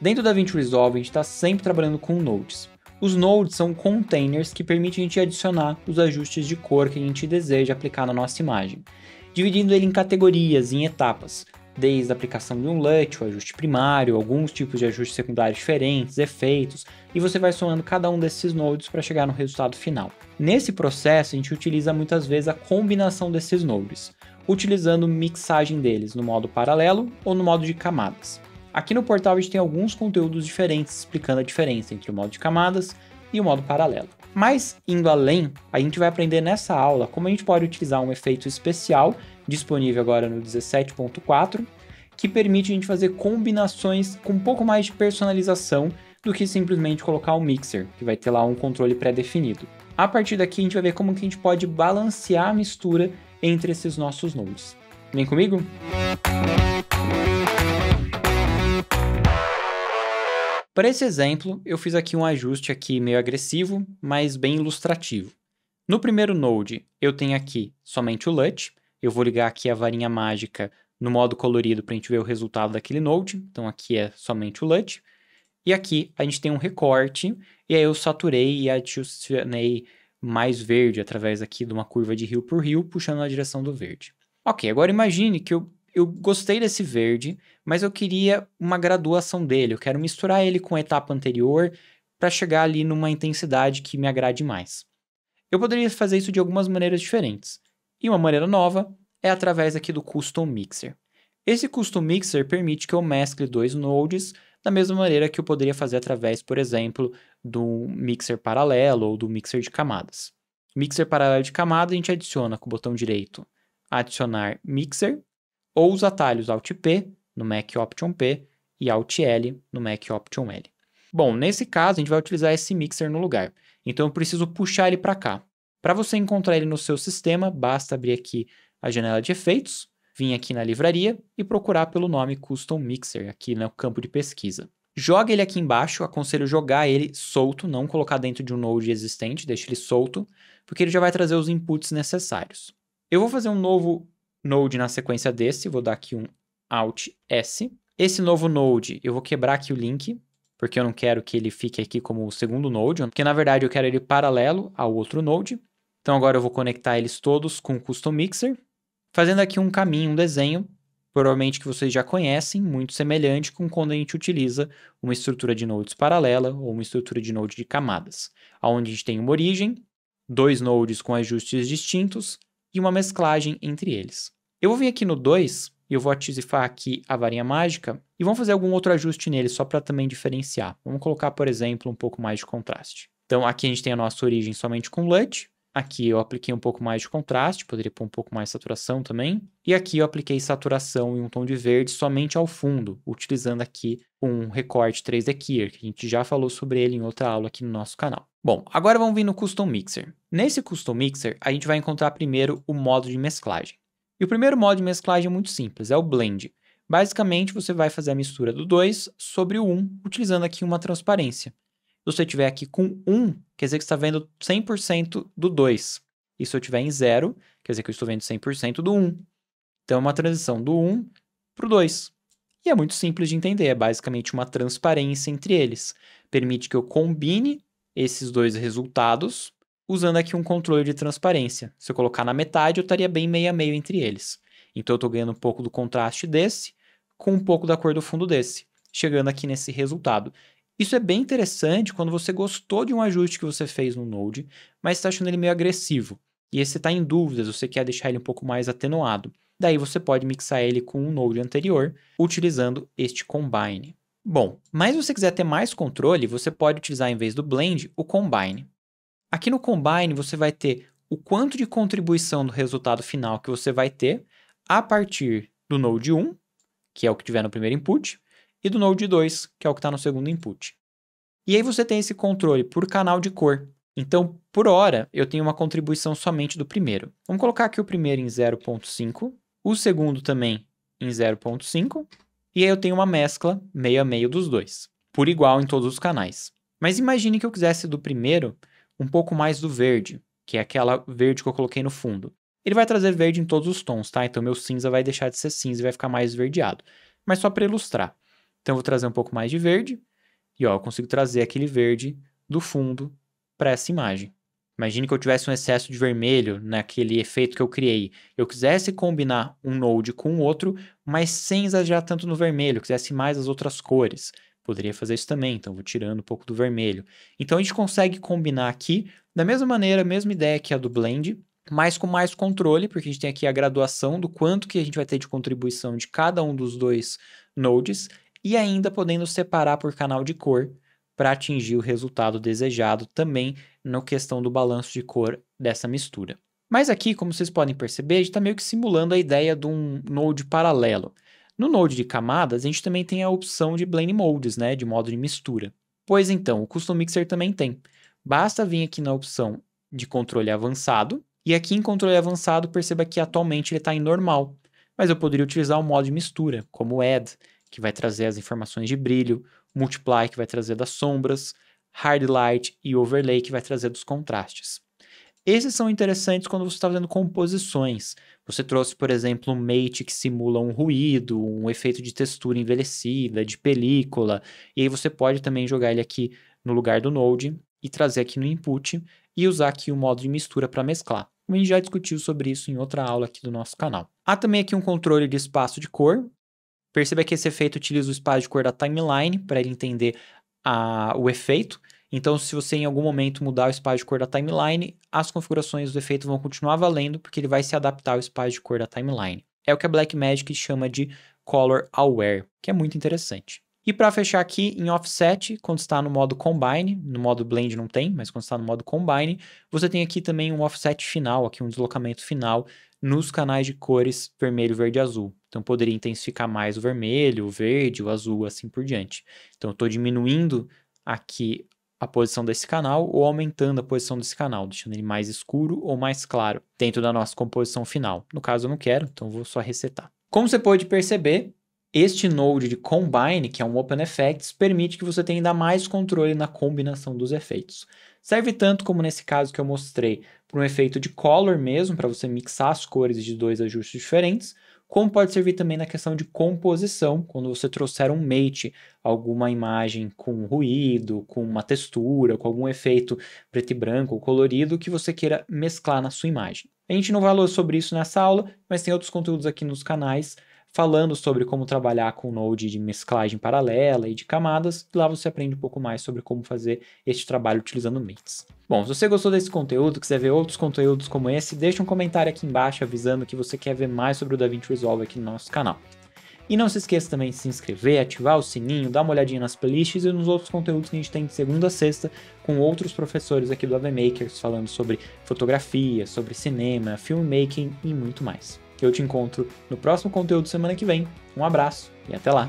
Dentro da DaVinci Resolve, a gente está sempre trabalhando com nodes. Os nodes são containers que permitem a gente adicionar os ajustes de cor que a gente deseja aplicar na nossa imagem, dividindo ele em categorias, em etapas, desde a aplicação de um LUT, o ajuste primário, alguns tipos de ajustes secundários diferentes, efeitos, e você vai somando cada um desses nodes para chegar no resultado final. Nesse processo, a gente utiliza muitas vezes a combinação desses nodes, utilizando mixagem deles no modo paralelo ou no modo de camadas. Aqui no portal a gente tem alguns conteúdos diferentes explicando a diferença entre o modo de camadas e o modo paralelo. Mas, indo além, a gente vai aprender nessa aula como a gente pode utilizar um efeito especial, disponível agora no 17.4, que permite a gente fazer combinações com um pouco mais de personalização do que simplesmente colocar um mixer, que vai ter lá um controle pré-definido. A partir daqui a gente vai ver como que a gente pode balancear a mistura entre esses nossos nodes. Vem comigo? Para esse exemplo, eu fiz aqui um ajuste aqui meio agressivo, mas bem ilustrativo. No primeiro node, eu tenho aqui somente o LUT. Eu vou ligar aqui a varinha mágica no modo colorido para a gente ver o resultado daquele node. Então aqui é somente o LUT. E aqui a gente tem um recorte, e aí eu saturei e adicionei mais verde através aqui de uma curva de rio por rio, puxando na direção do verde. Ok, agora imagine que eu gostei desse verde, mas eu queria uma graduação dele, eu quero misturar ele com a etapa anterior para chegar ali numa intensidade que me agrade mais. Eu poderia fazer isso de algumas maneiras diferentes, e uma maneira nova é através aqui do Custom Mixer. Esse Custom Mixer permite que eu mescle dois nodes da mesma maneira que eu poderia fazer através, por exemplo, do mixer paralelo ou do mixer de camadas. Mixer paralelo de camada a gente adiciona com o botão direito adicionar mixer, ou os atalhos Alt-P no Mac Option P e Alt-L no Mac Option L. Bom, nesse caso a gente vai utilizar esse mixer no lugar, então eu preciso puxar ele para cá. Para você encontrar ele no seu sistema, basta abrir aqui a janela de efeitos, vir aqui na livraria e procurar pelo nome Custom Mixer aqui no campo de pesquisa. Joga ele aqui embaixo, aconselho jogar ele solto, não colocar dentro de um node existente, deixa ele solto, porque ele já vai trazer os inputs necessários. Eu vou fazer um novo node na sequência desse, vou dar aqui um Alt S. Esse novo node, eu vou quebrar aqui o link, porque eu não quero que ele fique aqui como o segundo node, porque na verdade eu quero ele paralelo ao outro node. Então agora eu vou conectar eles todos com o Custom Mixer, fazendo aqui um caminho, um desenho, provavelmente que vocês já conhecem, muito semelhante com quando a gente utiliza uma estrutura de nodes paralela ou uma estrutura de node de camadas, onde a gente tem uma origem, dois nodes com ajustes distintos e uma mesclagem entre eles. Eu vou vir aqui no 2 e eu vou ativar aqui a varinha mágica e vamos fazer algum outro ajuste nele só para também diferenciar. Vamos colocar, por exemplo, um pouco mais de contraste. Então aqui a gente tem a nossa origem somente com LUT. Aqui eu apliquei um pouco mais de contraste, poderia pôr um pouco mais de saturação também. E aqui eu apliquei saturação e um tom de verde somente ao fundo, utilizando aqui um recorte 3D Keyer, que a gente já falou sobre ele em outra aula aqui no nosso canal. Bom, agora vamos vir no Custom Mixer. Nesse Custom Mixer, a gente vai encontrar primeiro o modo de mesclagem. E o primeiro modo de mesclagem é muito simples, é o Blend. Basicamente, você vai fazer a mistura do 2 sobre o 1, utilizando aqui uma transparência. Se você estiver aqui com 1, quer dizer que você está vendo 100% do 2. E se eu estiver em 0, quer dizer que eu estou vendo 100% do 1. Então, é uma transição do 1 para o 2. E é muito simples de entender, é basicamente uma transparência entre eles. Permite que eu combine esses dois resultados usando aqui um controle de transparência. Se eu colocar na metade, eu estaria bem meio a meio entre eles. Então, eu estou ganhando um pouco do contraste desse com um pouco da cor do fundo desse, chegando aqui nesse resultado. Isso é bem interessante quando você gostou de um ajuste que você fez no Node, mas está achando ele meio agressivo. E aí você está em dúvidas, você quer deixar ele um pouco mais atenuado. Daí você pode mixar ele com um Node anterior, utilizando este Combine. Bom, mas se você quiser ter mais controle, você pode utilizar em vez do Blend, o Combine. Aqui no Combine você vai ter o quanto de contribuição do resultado final que você vai ter a partir do Node 1, que é o que tiver no primeiro input, e do Node 2, que é o que está no segundo input. E aí você tem esse controle por canal de cor. Então, por hora, eu tenho uma contribuição somente do primeiro. Vamos colocar aqui o primeiro em 0.5, o segundo também em 0.5, e aí eu tenho uma mescla meio a meio dos dois, por igual em todos os canais. Mas imagine que eu quisesse do primeiro um pouco mais do verde, que é aquela verde que eu coloquei no fundo. Ele vai trazer verde em todos os tons, tá? Então meu cinza vai deixar de ser cinza e vai ficar mais esverdeado. Mas só para ilustrar. Então eu vou trazer um pouco mais de verde, e ó, eu consigo trazer aquele verde do fundo para essa imagem. Imagine que eu tivesse um excesso de vermelho naquele efeito que eu criei. Eu quisesse combinar um node com o outro, mas sem exagerar tanto no vermelho, eu quisesse mais as outras cores. Poderia fazer isso também, então vou tirando um pouco do vermelho. Então a gente consegue combinar aqui, da mesma maneira, a mesma ideia que a do Blend, mas com mais controle, porque a gente tem aqui a graduação do quanto que a gente vai ter de contribuição de cada um dos dois nodes, e ainda podendo separar por canal de cor, para atingir o resultado desejado também na questão do balanço de cor dessa mistura. Mas aqui, como vocês podem perceber, a gente está meio que simulando a ideia de um node paralelo. No node de camadas, a gente também tem a opção de Blend Modes, né, de modo de mistura. Pois então, o Custom Mixer também tem. Basta vir aqui na opção de controle avançado, e aqui em controle avançado, perceba que atualmente ele está em normal. Mas eu poderia utilizar o modo de mistura, como o Add, que vai trazer as informações de brilho, Multiply, que vai trazer das sombras, Hard Light e Overlay, que vai trazer dos contrastes. Esses são interessantes quando você está fazendo composições. Você trouxe, por exemplo, um mate que simula um ruído, um efeito de textura envelhecida, de película, e aí você pode também jogar ele aqui no lugar do Node e trazer aqui no input e usar aqui o modo de mistura para mesclar. A gente já discutiu sobre isso em outra aula aqui do nosso canal. Há também aqui um controle de espaço de cor. Perceba que esse efeito utiliza o espaço de cor da timeline para ele entender o efeito. Então, se você em algum momento mudar o espaço de cor da timeline, as configurações do efeito vão continuar valendo, porque ele vai se adaptar ao espaço de cor da timeline. É o que a Blackmagic chama de Color Aware, que é muito interessante. E para fechar aqui, em Offset, quando está no modo Combine, no modo Blend não tem, mas quando está no modo Combine, você tem aqui também um Offset final, aqui um deslocamento final, nos canais de cores vermelho, verde e azul. Então, poderia intensificar mais o vermelho, o verde, o azul, assim por diante. Então, eu estou diminuindo aqui a posição desse canal ou aumentando a posição desse canal, deixando ele mais escuro ou mais claro dentro da nossa composição final. No caso, eu não quero, então eu vou só resetar. Como você pode perceber, este node de Combine, que é um Open Effects, permite que você tenha ainda mais controle na combinação dos efeitos. Serve tanto como nesse caso que eu mostrei, para um efeito de color mesmo, para você mixar as cores de dois ajustes diferentes, como pode servir também na questão de composição, quando você trouxer um mate, alguma imagem com ruído, com uma textura, com algum efeito preto e branco ou colorido que você queira mesclar na sua imagem. A gente não falou sobre isso nessa aula, mas tem outros conteúdos aqui nos canais falando sobre como trabalhar com o Node de mesclagem paralela e de camadas, e lá você aprende um pouco mais sobre como fazer este trabalho utilizando mates. Bom, se você gostou desse conteúdo, quiser ver outros conteúdos como esse, deixa um comentário aqui embaixo avisando que você quer ver mais sobre o DaVinci Resolve aqui no nosso canal. E não se esqueça também de se inscrever, ativar o sininho, dar uma olhadinha nas playlists e nos outros conteúdos que a gente tem de segunda a sexta com outros professores aqui do AV Makers falando sobre fotografia, sobre cinema, filmmaking e muito mais. Eu te encontro no próximo conteúdo semana que vem. Um abraço e até lá!